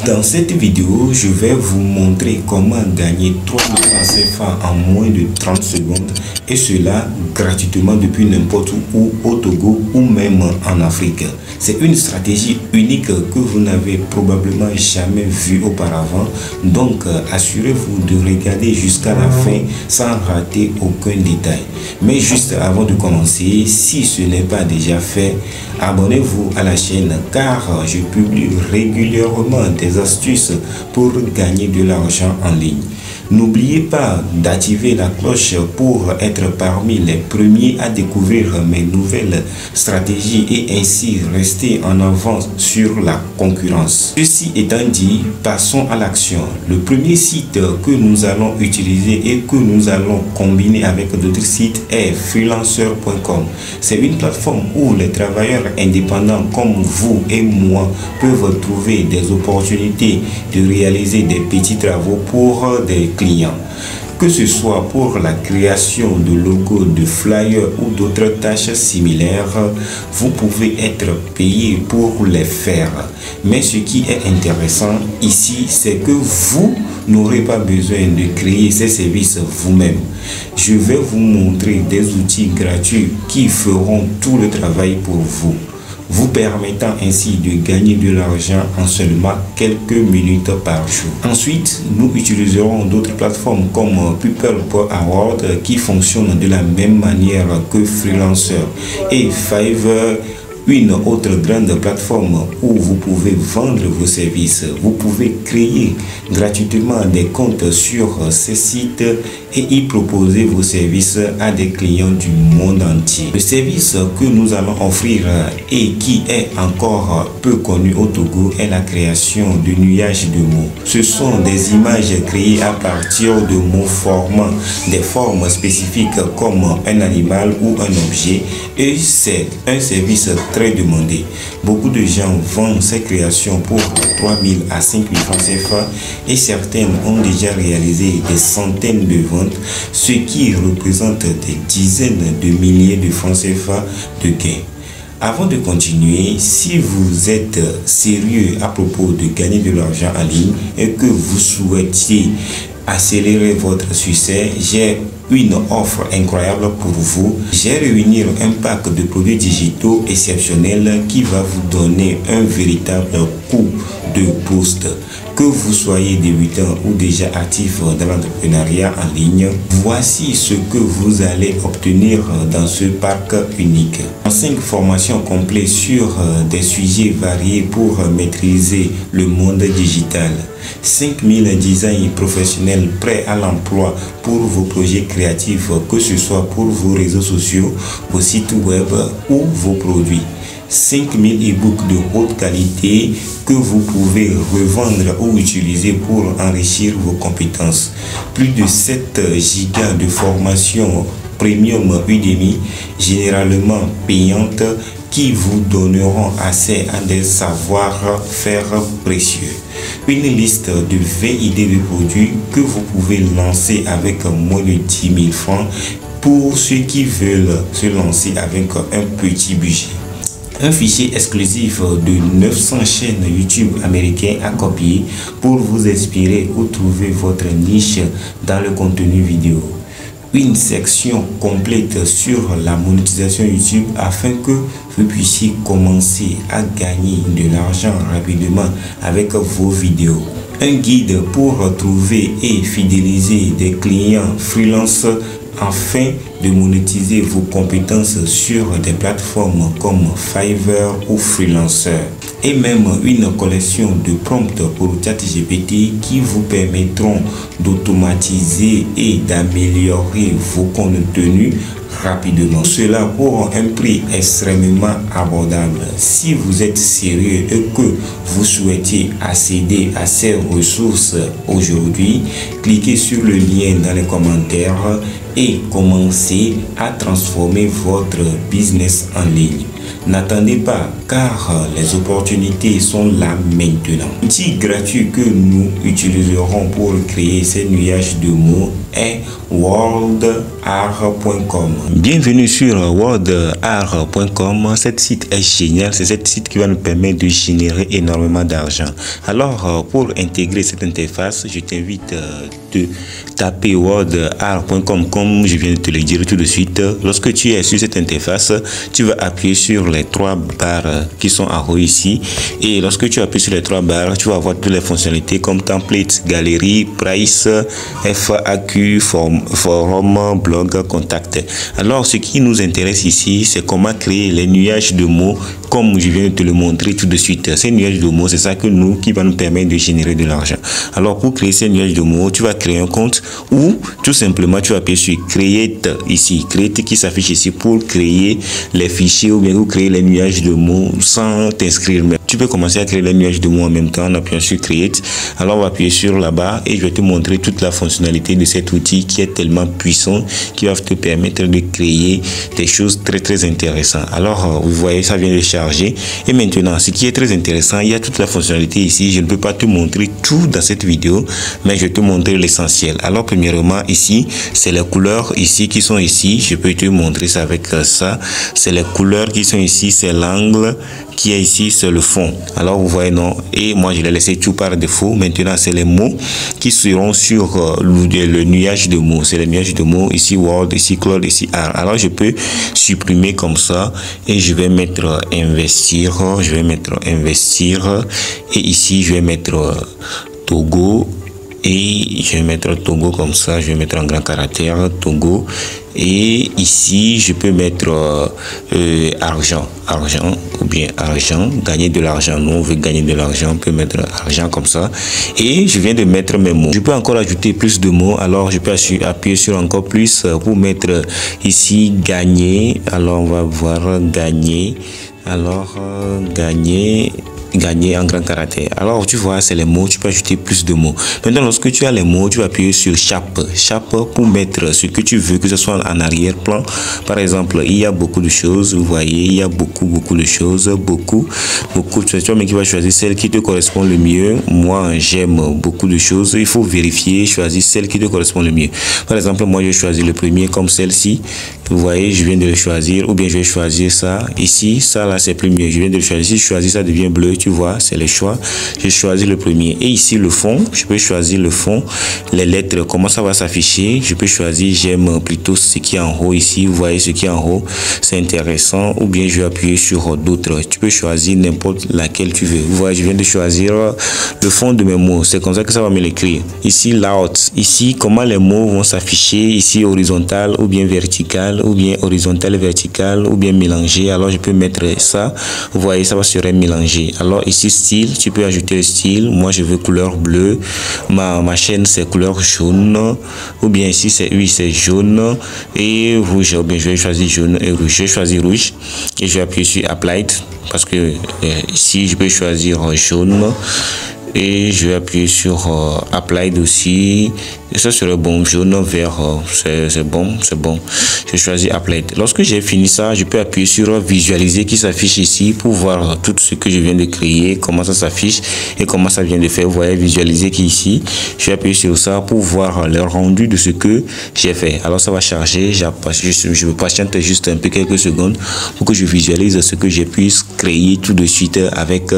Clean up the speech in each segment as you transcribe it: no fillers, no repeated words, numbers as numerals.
Dans cette vidéo, je vais vous montrer comment gagner 3000 francs CFA en moins de 30 secondes et cela gratuitement depuis n'importe où au Togo ou même en Afrique. C'est une stratégie unique que vous n'avez probablement jamais vue auparavant, donc assurez-vous de regarder jusqu'à la fin sans rater aucun détail. Mais juste avant de commencer, si ce n'est pas déjà fait, abonnez-vous à la chaîne car je publie régulièrement des astuces pour gagner de l'argent en ligne. N'oubliez pas d'activer la cloche pour être parmi les premiers à découvrir mes nouvelles stratégies et ainsi rester en avance sur la concurrence. Ceci étant dit, passons à l'action. Le premier site que nous allons utiliser et que nous allons combiner avec d'autres sites est freelancer.com. C'est une plateforme où les travailleurs indépendants comme vous et moi peuvent trouver des opportunités de réaliser des petits travaux pour des clients. Que ce soit pour la création de logos, de flyers ou d'autres tâches similaires, vous pouvez être payé pour les faire. Mais ce qui est intéressant ici, c'est que vous n'aurez pas besoin de créer ces services vous-même. Je vais vous montrer des outils gratuits qui feront tout le travail pour vous permettant ainsi de gagner de l'argent en seulement quelques minutes par jour. Ensuite, nous utiliserons d'autres plateformes comme People Per Hour qui fonctionnent de la même manière que Freelancer et Fiverr, une autre grande plateforme où vous pouvez vendre vos services. Vous pouvez créer gratuitement des comptes sur ces sites et y proposer vos services à des clients du monde entier. Le service que nous allons offrir et qui est encore peu connu au Togo est la création de nuages de mots. Ce sont des images créées à partir de mots formant des formes spécifiques comme un animal ou un objet et c'est un service très demandé. Beaucoup de gens vendent ces créations pour 3000 à 5000 francs CFA et certaines ont déjà réalisé des centaines de ventes, ce qui représente des dizaines de milliers de francs CFA de gains. Avant de continuer, si vous êtes sérieux à propos de gagner de l'argent en ligne et que vous souhaitez accélérer votre succès, j'ai une offre incroyable pour vous. J'ai réuni un pack de produits digitaux exceptionnels qui va vous donner un véritable coup de boost. Que vous soyez débutant ou déjà actif dans l'entrepreneuriat en ligne, voici ce que vous allez obtenir dans ce pack unique. 5 formations complètes sur des sujets variés pour maîtriser le monde digital. 5000 designs professionnels prêts à l'emploi pour vos projets créatifs, que ce soit pour vos réseaux sociaux, vos sites web ou vos produits. 5000 e-books de haute qualité que vous pouvez revendre ou utiliser pour enrichir vos compétences. Plus de 7 gigas de formation premium Udemy, généralement payantes, qui vous donneront accès à des savoir-faire précieux. Une liste de 20 idées de produits que vous pouvez lancer avec moins de 10 000 francs pour ceux qui veulent se lancer avec un petit budget. Un fichier exclusif de 900 chaînes YouTube américaines à copier pour vous inspirer ou trouver votre niche dans le contenu vidéo. Une section complète sur la monétisation YouTube afin que vous puissiez commencer à gagner de l'argent rapidement avec vos vidéos. Un guide pour trouver et fidéliser des clients freelance afin de monétiser vos compétences sur des plateformes comme Fiverr ou Freelancer. Et même une collection de prompts pour ChatGPT qui vous permettront d'automatiser et d'améliorer vos contenus rapidement. Cela pour un prix extrêmement abordable. Si vous êtes sérieux et que vous souhaitez accéder à ces ressources aujourd'hui, cliquez sur le lien dans les commentaires et commencez à transformer votre business en ligne. N'attendez pas car les opportunités sont là maintenant. L'outil gratuit que nous utiliserons pour créer ces nuages de mots est worldart.com. Bienvenue sur worldart.com. Cet site est génial. C'est cet site qui va nous permettre de générer énormément d'argent. Alors, pour intégrer cette interface, je t'invite de taper worldart.com comme je viens de te le dire tout de suite. Lorsque tu es sur cette interface, tu vas appuyer sur les trois barres qui sont en haut ici. Et lorsque tu appuies sur les trois barres, tu vas avoir toutes les fonctionnalités comme template, galerie, price, FAQ, forum, blog, contact. Alors, ce qui nous intéresse ici, c'est comment créer les nuages de mots comme je viens de te le montrer tout de suite. Ces nuages de mots, c'est ça qui va nous permettre de générer de l'argent. Alors, pour créer ces nuages de mots, tu vas créer un compte ou tout simplement tu vas appuyer sur Create ici. Create qui s'affiche ici pour créer les fichiers ou bien créer les nuages de mots sans t'inscrire même. Tu peux commencer à créer les nuages de mots en même temps en appuyant sur Create. Alors, on va appuyer sur là-bas et je vais te montrer toute la fonctionnalité de cet outil qui est tellement puissant qui va te permettre de créer des choses très intéressantes. Alors, vous voyez, ça vient de charger. Et maintenant, ce qui est très intéressant, il y a toute la fonctionnalité ici. Je ne peux pas te montrer tout dans cette vidéo, mais je vais te montrer l'essentiel. Alors, premièrement, ici, c'est les couleurs ici qui sont ici. Je peux te montrer ça avec ça. C'est les couleurs qui sont ici, c'est l'angle qui est ici, c'est le fond. Alors, vous voyez, non? Et moi, je l'ai laissé tout par défaut. Maintenant, c'est les mots qui seront sur le nuage de mots. C'est le nuage de mots ici, Word, ici, Cloud, ici, Art. Alors, je peux supprimer comme ça et je vais mettre investir. Je vais mettre investir et ici, je vais mettre Togo. Et je vais mettre Togo comme ça, je vais mettre en grand caractère Togo. Et ici, je peux mettre argent ou bien argent, gagner de l'argent. Nous, on veut gagner de l'argent, on peut mettre argent comme ça. Et je viens de mettre mes mots. Je peux encore ajouter plus de mots. Alors, je peux appuyer sur encore plus pour mettre ici gagner. Alors, on va voir gagner. Alors, gagner en grand caractère. Alors, tu vois, c'est les mots, tu peux ajouter plus de mots. Maintenant, lorsque tu as les mots, tu vas appuyer sur chape pour mettre ce que tu veux, que ce soit en arrière-plan. Par exemple, il y a beaucoup de choses, vous voyez, il y a beaucoup de choses, beaucoup. Tu vois, mais qui va choisir celle qui te correspond le mieux. Moi, j'aime beaucoup de choses. Il faut vérifier, choisir celle qui te correspond le mieux. Par exemple, moi, je vais choisir le premier comme celle-ci. Vous voyez, je viens de le choisir, ou bien je vais choisir ça. Ici, ça là, c'est plus mieux. Je viens de le choisir. Si je choisis, ça devient bleu. Tu vois, c'est le choix. Je choisis le premier. Et ici, le fond, je peux choisir le fond. Les lettres, comment ça va s'afficher. Je peux choisir, j'aime plutôt ce qui est en haut ici. Vous voyez ce qui est en haut, c'est intéressant. Ou bien je vais appuyer sur d'autres. Tu peux choisir n'importe laquelle tu veux. Vous voyez, je viens de choisir le fond de mes mots. C'est comme ça que ça va me l'écrire. Ici, layout. Ici, comment les mots vont s'afficher. Ici, horizontal ou bien vertical. Ou bien horizontal, vertical. Ou bien mélangé. Alors, je peux mettre ça. Vous voyez, ça va se mélanger. Alors, ici, style, tu peux ajouter le style. Moi, je veux couleur bleue. Ma chaîne, c'est couleur jaune. Ou bien ici, c'est jaune et rouge. Ou bien je vais choisir jaune et rouge. Je vais choisir rouge et je vais appuyer sur Applied parce que ici, je peux choisir jaune. Et je vais appuyer sur Applied aussi. Et ça serait bon, jaune, vert, c'est bon. Je choisis Applied. Lorsque j'ai fini ça, je peux appuyer sur visualiser qui s'affiche ici pour voir tout ce que je viens de créer, comment ça s'affiche et comment ça vient de faire. Vous voyez, visualiser qui est ici. Je vais appuyer sur ça pour voir le rendu de ce que j'ai fait. Alors ça va charger. Je me patiente juste un peu quelques secondes pour que je visualise ce que j'ai pu créer tout de suite avec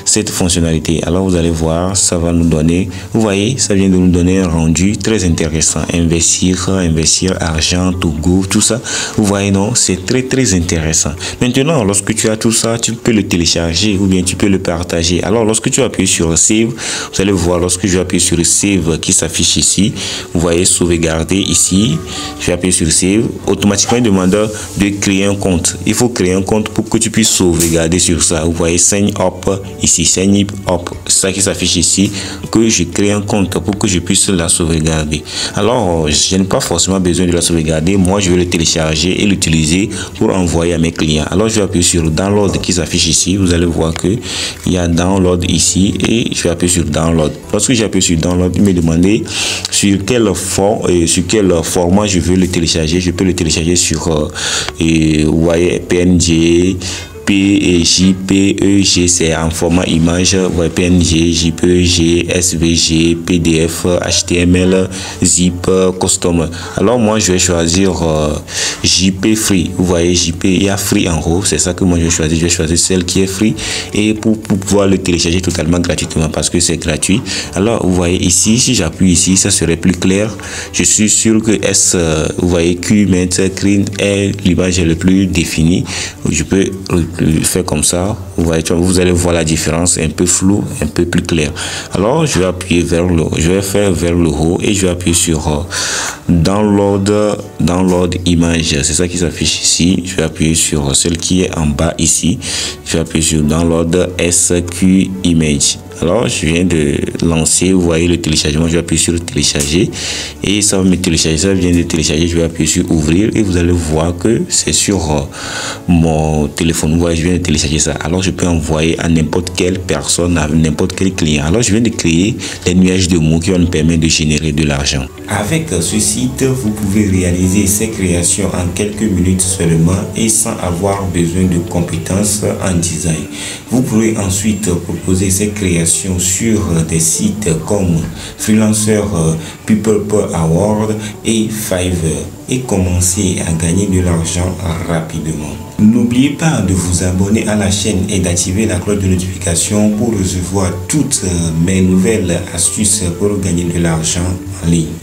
cette fonctionnalité. Alors vous allez voir, ça va nous donner, vous voyez, ça vient de nous donner un rendu très intéressant. Investir argent, Togo, tout ça. Vous voyez, non, c'est très intéressant. Maintenant, lorsque tu as tout ça, tu peux le télécharger ou bien tu peux le partager. Alors, lorsque tu appuies sur Save, vous allez voir, lorsque je vais appuyer sur Save qui s'affiche ici, vous voyez, sauvegarder ici. Je vais appuyer sur Save. Automatiquement, il demande de créer un compte. Il faut créer un compte pour que tu puisses sauvegarder sur ça. Vous voyez, Sign Up ici, Sign Up, ça qui s'affiche ici, que je crée un compte pour que je puisse la sauvegarder. Alors, je n'ai pas forcément besoin de la sauvegarder. Moi, je vais le télécharger et l'utiliser pour envoyer à mes clients. Alors, je vais appuyer sur Download qui s'affiche ici. Vous allez voir que il y a Download ici et je vais appuyer sur Download. Lorsque j'ai appuyé sur Download, il me demandait sur quel format je veux le télécharger. Je peux le télécharger sur, vous voyez, PNG, JPEG, c'est en format image, PNG, JPEG, SVG, PDF, HTML, zip, custom. Alors moi je vais choisir JP Free. Vous voyez JP, il y a Free en haut, c'est ça que moi je vais choisir. Je vais choisir celle qui est Free et pour pouvoir le télécharger totalement gratuitement parce que c'est gratuit. Alors vous voyez ici, si j'appuie ici, ça serait plus clair. Je suis sûr que vous voyez QMain est l'image le plus définie. Je peux faire comme ça. Vous voyez, vous allez voir la différence, un peu flou, un peu plus clair. Alors je vais appuyer vers le, je vais faire vers le haut et je vais appuyer sur download image. C'est ça qui s'affiche ici. Je vais appuyer sur celle qui est en bas ici. Je vais appuyer sur download SQ image. Alors je viens de lancer, vous voyez le téléchargement, je vais appuyer sur télécharger et ça va me télécharger, ça vient de télécharger. Je vais appuyer sur ouvrir et vous allez voir que c'est sur mon téléphone. Vous voyez, je viens de télécharger ça. Alors je peux envoyer à n'importe quelle personne, à n'importe quel client. Alors je viens de créer des nuages de mots qui vont nous permettre de générer de l'argent. Avec ce site, vous pouvez réaliser ces créations en quelques minutes seulement et sans avoir besoin de compétences en design. Vous pourrez ensuite proposer ces créations sur des sites comme Freelancer, People Award et Fiverr et commencer à gagner de l'argent rapidement. N'oubliez pas de vous abonner à la chaîne et d'activer la cloche de notification pour recevoir toutes mes nouvelles astuces pour gagner de l'argent en ligne.